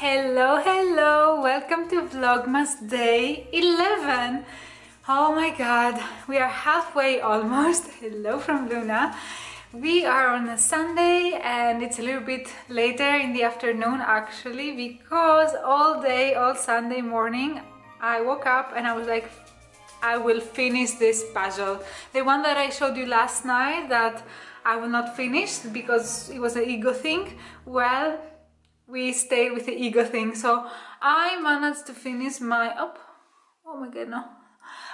Hello, welcome to Vlogmas day 11. Oh my god, we are halfway almost. Hello from Luna. We are on a Sunday and it's a little bit later in the afternoon actually, because all Sunday morning I woke up and I was like, I will finish this puzzle. The one that I showed you last night that I will not finish because it was an ego thing. Well, we stay with the ego thing. So I managed to finish my... Oh my god, no.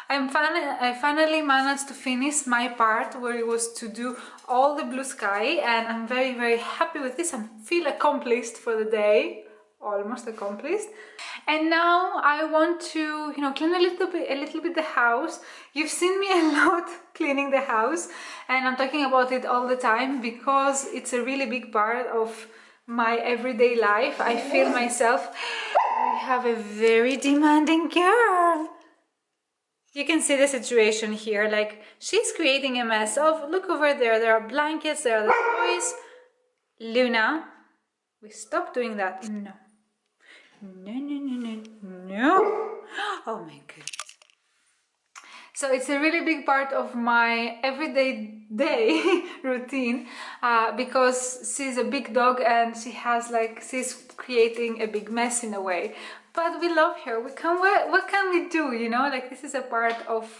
I finally managed to finish my part where it was to do all the blue sky, and I'm very happy with this. I feel accomplished for the day. Almost accomplished. And now I want to, clean a little bit the house. You've seen me a lot cleaning the house, and I'm talking about it all the time because it's a really big part of my everyday life. I feel myself, I have a very demanding girl. You can see the situation here, like she's creating a mess of, look over there are blankets, there are the toys. Luna, we stop doing that. No. Oh my goodness. So it's a really big part of my everyday routine because she's a big dog and she's creating a big mess in a way. But we love her. What can we do? Like this is a part of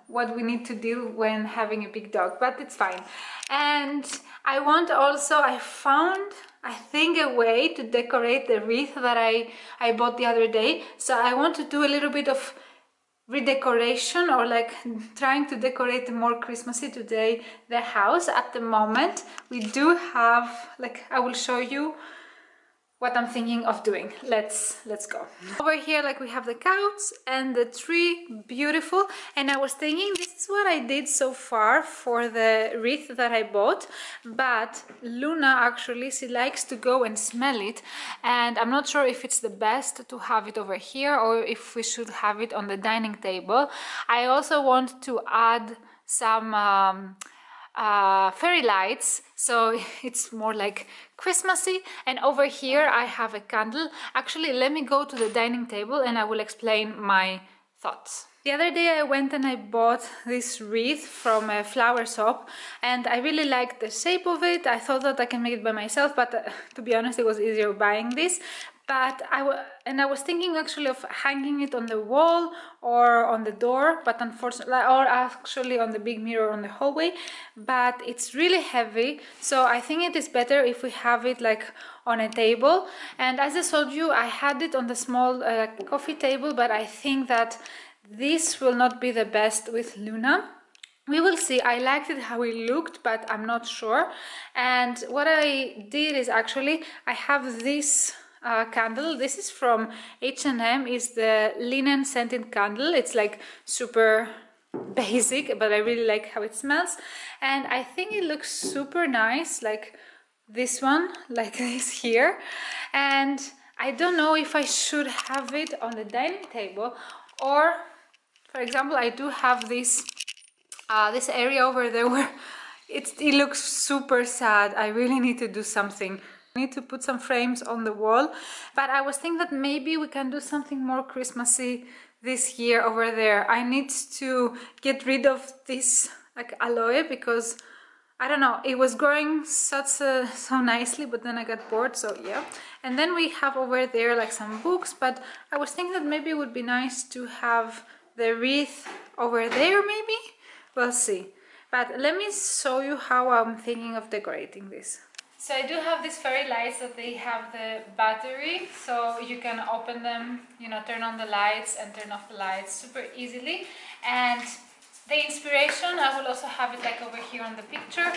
what we need to do when having a big dog, but it's fine. And I found, I think, a way to decorate the wreath that I bought the other day. So I want to do a little bit of redecoration, or like trying to decorate more Christmassy today the house. At the moment we do have, like, I will show you what I'm thinking of doing. Let's go. Over here, like, we have the couch and the tree, beautiful. And I was thinking this is what I did so far for the wreath that I bought, but Luna actually, she likes to go and smell it, and I'm not sure if it's the best to have it over here or if we should have it on the dining table. I also want to add some fairy lights, so it's more like Christmassy. And over here I have a candle. Actually, let me go to the dining table and I will explain my thoughts. The other day I went and I bought this wreath from a flower shop, and I really liked the shape of it. I thought that I can make it by myself, but to be honest, it was easier buying this. But I was thinking actually of hanging it on the wall or on the door, but unfortunately, or actually on the big mirror on the hallway, but it's really heavy, so I think it is better if we have it like on a table. And as I told you, I had it on the small coffee table, but I think that this will not be the best with Luna. We will see. I liked it how it looked, but I'm not sure. And what I did is actually I have this candle. This is from H&M. Is the linen scented candle. It's like super basic, but I really like how it smells, and I think it looks super nice, like this one, like this here. And I don't know if I should have it on the dining table, or for example, I do have this this area over there where it looks super sad. I really need to do something. I need to put some frames on the wall, but I was thinking that maybe we can do something more Christmassy this year over there. I need to get rid of this like aloe because I don't know, it was growing so nicely, but then I got bored, so yeah. And then we have over there like some books, but I was thinking that maybe it would be nice to have the wreath over there, maybe? We'll see. But let me show you how I'm thinking of decorating this. So I do have these fairy lights that they have the battery, so you can open them, turn on the lights and turn off the lights super easily. And the inspiration, I will also have it like over here on the picture,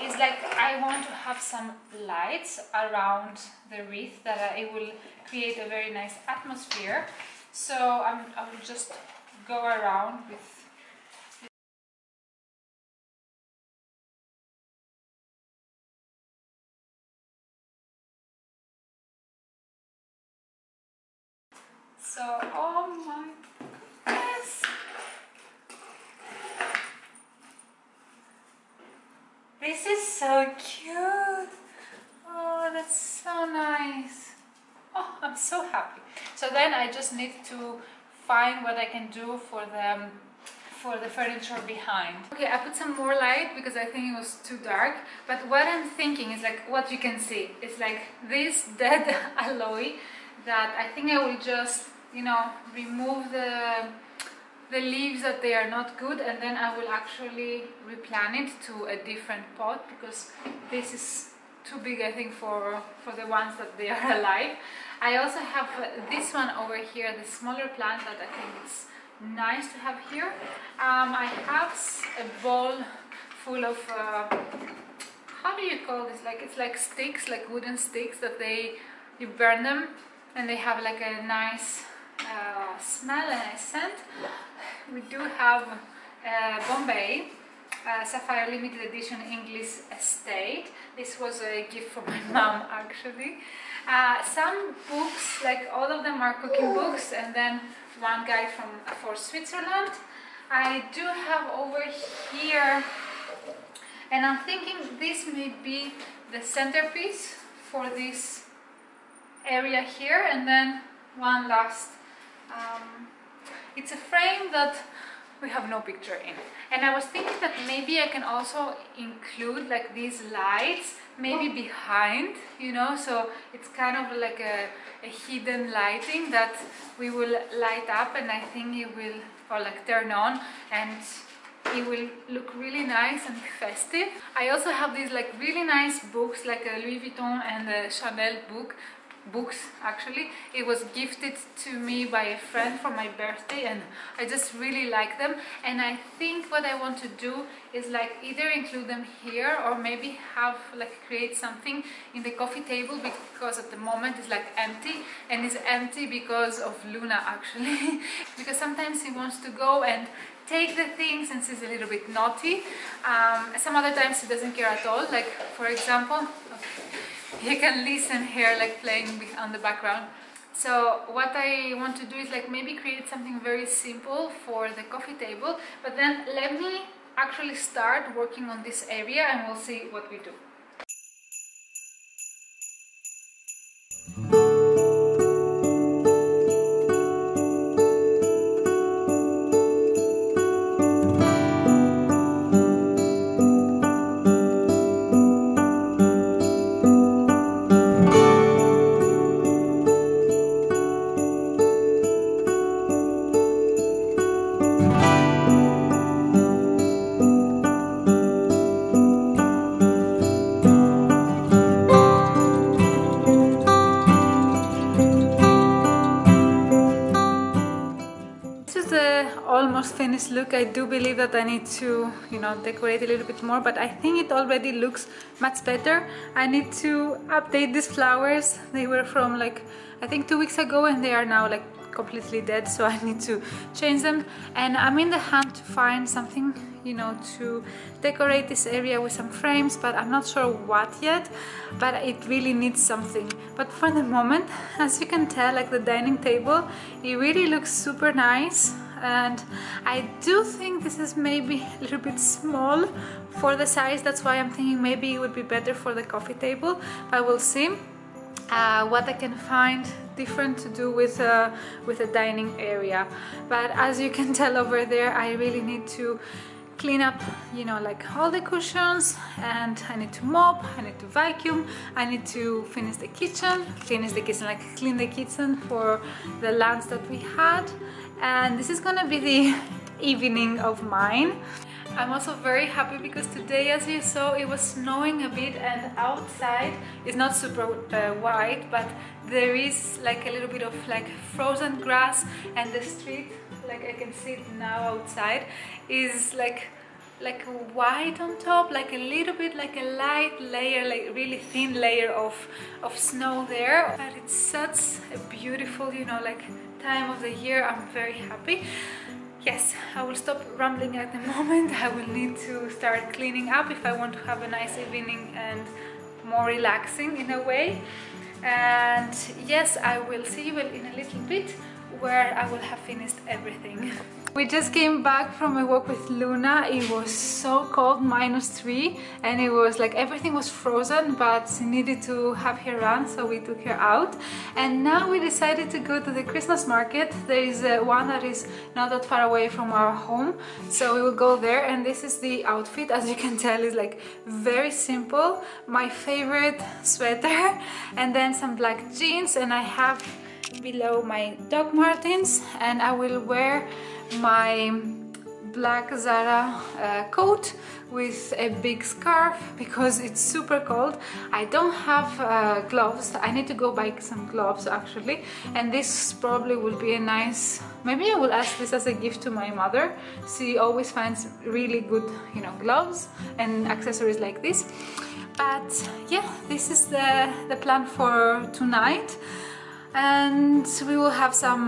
is like I want to have some lights around the wreath that it will create a very nice atmosphere. So I will just go around with oh my goodness. This is so cute. Oh, that's so nice. Oh, so happy. So then I just need to find what I can do for the furniture behind. Okay, I put some more light because I think it was too dark, but what I'm thinking is like what you can see is like this dead aloe that I think I will just, you know, remove the leaves that they are not good, and then I will actually replant it to a different pot because this is too big, I think, for the ones that they are alive. I also have this one over here, the smaller plant that I think it's nice to have here. I have a bowl full of how do you call this? Like, it's like sticks, like wooden sticks that you burn them and they have like a nice smell and a scent. We do have Bombay Sapphire Limited Edition English Estate. This was a gift from my mom actually. Some books, like all of them are cooking books, and then one guide for Switzerland. I do have over here, and I'm thinking this may be the centerpiece for this area here, and then one last, it's a frame that we have no picture in, and I was thinking that maybe I can also include like these lights maybe behind, you know, so it's kind of like a hidden lighting that we will light up, and I think it will, or like turn on, and it will look really nice and festive. I also have these like really nice books, like a Louis Vuitton and a Chanel books actually. It was gifted to me by a friend for my birthday, and I just really like them, and I think what I want to do is like either include them here or maybe have like create something in the coffee table, because at the moment it's like empty, and it's empty because of Luna actually because sometimes he wants to go and take the things and she's a little bit naughty. Some other times he doesn't care at all, like for example, you can listen here like playing on the background. So what I want to do is like maybe create something very simple for the coffee table, but then let me actually start working on this area and we'll see what we do. Almost finished look. I do believe that I need to, you know, decorate a little bit more, but I think it already looks much better. I need to update these flowers. They were from like I think 2 weeks ago, and they are now like completely dead, so I need to change them. And I'm in the hunt to find something, you know, to decorate this area with some frames, but I'm not sure what yet, but it really needs something. But for the moment, as you can tell, like the dining table, it really looks super nice, and I do think this is maybe a little bit small for the size. That's why I'm thinking maybe it would be better for the coffee table, but we'll see what I can find different to do with the dining area. But as you can tell over there, I really need to clean up, you know, like all the cushions, and I need to mop, I need to vacuum, I need to finish the kitchen, like clean the kitchen for the lunch that we had. And this is gonna be the evening of mine. I'm also very happy because today, as you saw, it was snowing a bit, and outside is not super white, but there is like a little bit of like frozen grass, and the street, like I can see it now outside, is like white on top, like a little bit like a light layer, like really thin layer of snow there. But it's such a beautiful, you know, like time of the year. I'm very happy. Yes, I will stop rambling at the moment. I will need to start cleaning up if I want to have a nice evening and more relaxing in a way. And yes, I will see you in a little bit where I will have finished everything. We just came back from a walk with Luna. It was so cold, -3, and it was like everything was frozen, but she needed to have her run, so we took her out. And now we decided to go to the Christmas market. There is one that is not that far away from our home, so we will go there. And this is the outfit. As you can tell, it's like very simple. My favorite sweater, and then some black jeans, and I have below my Doc Martens, and I will wear my black Zara coat with a big scarf because it's super cold. I don't have gloves. I need to go buy some gloves actually, and this probably will be a nice, maybe I will ask this as a gift to my mother. She always finds really good, you know, gloves and accessories like this. But yeah, this is the plan for tonight. And we will have some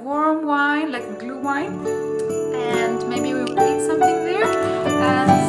warm wine, like blue wine, and maybe we will eat something there. And